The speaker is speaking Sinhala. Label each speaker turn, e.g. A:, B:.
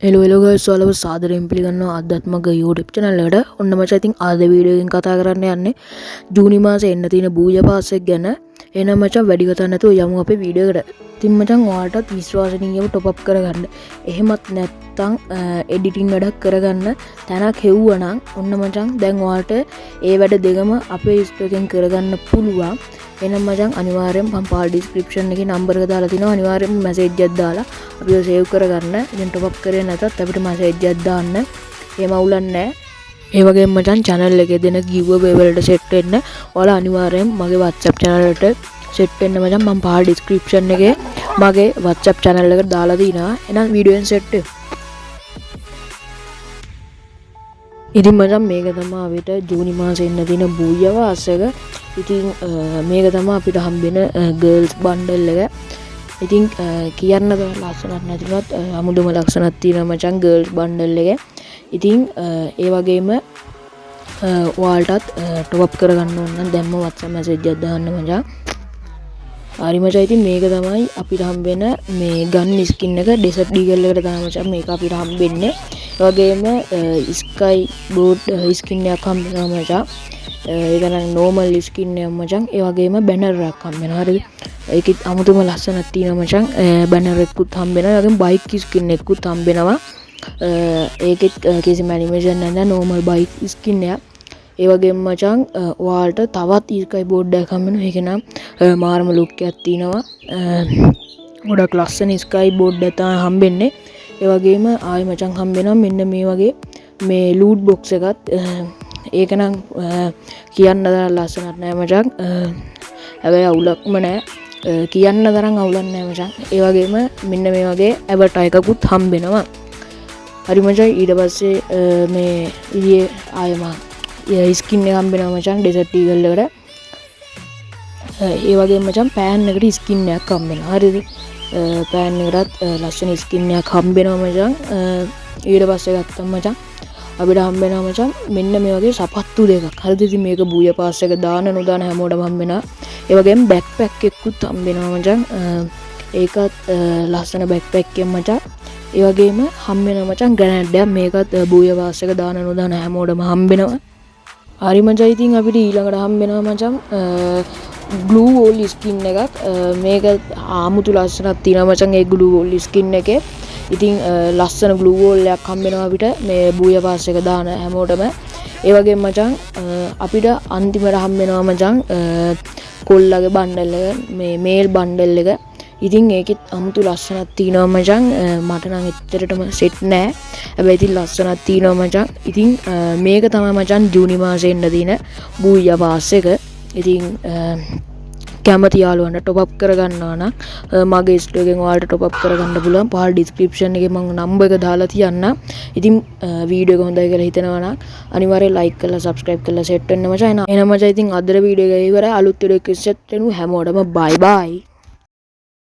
A: hello guys ඔයාලව සාදරයෙන් පිළිගන්නවා ආධ්‍යාත්මික YouTube channel එකට. ඔන්න මචං ඉතින් අද වීඩියෝ එකෙන් කතා කරන්න යන්නේ ජූනි මාසේ එන්න තියෙන බූය පාස් එක ගැන. එහෙනම් මචං වැඩි කතා නැතුව යමු අපේ වීඩියෝ එකට. ඉතින් මචං ඔයාලටත් විශ්වාසනීයව top up කරගන්න. එහෙමත් නැත්නම් editing වැඩක් කරගන්න තැනක් හෙව්වනම් ඔන්න මචං දැන් ඔයාලට ඒ වැඩ දෙකම අපේ Insta එකෙන් කරගන්න පුළුවන්. එහෙනම් මචං අනිවාර්යෙන් මම පාල් description එකේ number එක දාලා තිනවා. අනිවාර්යෙන් message එකක් දාලා අපිව සේව් කරගන්න. ඉතින් top up කරේ නැතත් අපිට message එකක් දාන්න. එහෙම අවුලක් නැහැ. ඒ වගේම මචං channel එකේ දෙන giveaway වලට set වෙන්න ඔයාලා අනිවාර්යෙන් මගේ WhatsApp channel එකට set වෙන්න මචං. මම පාල් description එකේ මගේ WhatsApp channel එකට දාලා තිනවා. එහෙනම් වීඩියෝ එකෙන් set වෙන්න. ඉතින් මචං මේක තමයි අපිට ජූනි මාසේ එන්න තියෙන බූය පාස් එක. ඉතින් මේක තමයි අපිට හම්බෙන girls bundle එක. ඉතින් කියන්න තව ලස්සනක් නැතිවත් අමුදුම ලක්ෂණක් තියෙනවා මචං girls bundle එකේ. ඉතින් ඒ වගේම ඔයාලටත් top up කරගන්න ඕන නම් දැම්ම WhatsApp message එකක් දාන්න මචං. හරි මචං ඉතින් මේක තමයි අපිට හම්බෙන මේ gun skin එක desert eagle එකට තමයි මචං මේක අපිට හම්බෙන්නේ. ඒ වගේම sky boat skin එකක් හම්බෙනවා මචං. ඒක නම් normal skin එකක් මචං. ඒ වගේම banner එකක් හම්බෙනවා. හරිද? ඒකෙත් අමුතුම ලස්සනක් තියෙනවා මචං. banner එකකුත් හම්බෙනවා. ඒ වගේම bike skin එකකුත් හම්බෙනවා. ඒකෙත් කිසිම animation නැහැ. normal bike skin එකක්. ඒ වගේම මචං ඔයාලට තවත් sky board එකක් හම්බෙනවා. ඒක නම් මාරම look එකක් තියෙනවා. ගොඩක් ලස්සන sky board එකක් තමයි හම්බෙන්නේ. ඒ වගේම ආයි මචං හම්බෙනවා මෙන්න මේ වගේ මේ loot box එකත්. ඒක නම් කියන්න තරම් ලස්සනක් නෑ මචං. හැබැයි අවුලක්ම නෑ. කියන්න තරම් අවුලක් නෑ මචං. ඒ වගේම මෙන්න මේ වගේ avatar එකකුත් හම්බෙනවා. හරි මචං ඊට පස්සේ මේ ඊයේ ආයෙම ස්කින් එක හම්බෙනවා මචං desert eagle එකට. ඒ වගේම මචං pan එකට ස්කින් එකක් හම්බෙනවා. හරිද? pan එකටත් ලස්සන ස්කින් එකක් හම්බෙනවා මචං. ඊට පස්සේ ගත්තම මචං අපිට හම්බෙනවා මචං මෙන්න මේ වගේ සපත්තු දෙකක්. හරිද? ඉතින් මේක බූය පාස් එක දාන නොදාන හැමෝටම හම්බෙනවා. ඒ වගේම බෑක්පැක් එකකුත් හම්බෙනවා මචං. ඒකත් ලස්සන බෑක්පැක් එකක් මචං. ඒ වගේම හම්බෙනවා මචං ග්‍රැනඩ් එකක්. මේකත් බූය පාස් එක දාන නොදාන හැමෝටම හම්බෙනවා. හරි මචං ඉතින් අපිට ඊළඟට හම්බෙනවා මචං glue wall skin එකක්. මේක ආමුතු ලස්සනක් තියෙනවා මචං ඒ glue wall skin එකේ. ඉතින් ලස්සන glue wall එකක් හම්බෙනවා අපිට මේ බූය පාස් එක දාන හැමෝටම. ඒ වගේම මචං අපිට අන්තිමට හම්බෙනවා මචං කොල්ලගේ බණ්ඩල් එක මේ මේල් බණ්ඩල් එක. ඉතින් ඒකෙත් අමුතු ලස්සනක් තියෙනවා මචං. මට නම් එච්චරටම සෙට් නෑ. හැබැයි ඉතින් ලස්සනක් තියෙනවා මචං. ඉතින් මේක තමයි මචං ජූනි මාසේ එන්න තියෙන බූය පාස් එක. ඉතින් කැමති යාළුවන්ට top up කරගන්නවා නම් මගේ Insta එකෙන් ඔයාලට top up කරගන්න පුළුවන්. පහළ description එකේ මම number එක දාලා තියන්නම්. ඉතින් වීඩියෝ එක හොඳයි කියලා හිතනවා නම් අනිවාර්යෙන් like කරලා subscribe කරලා set වෙන්න මචං. එහෙනම් මචං ඉතින් අදට වීඩියෝ එක ඉවරයි. අලුත් වීඩියෝ එකක් set වෙනු හැමෝටම bye bye.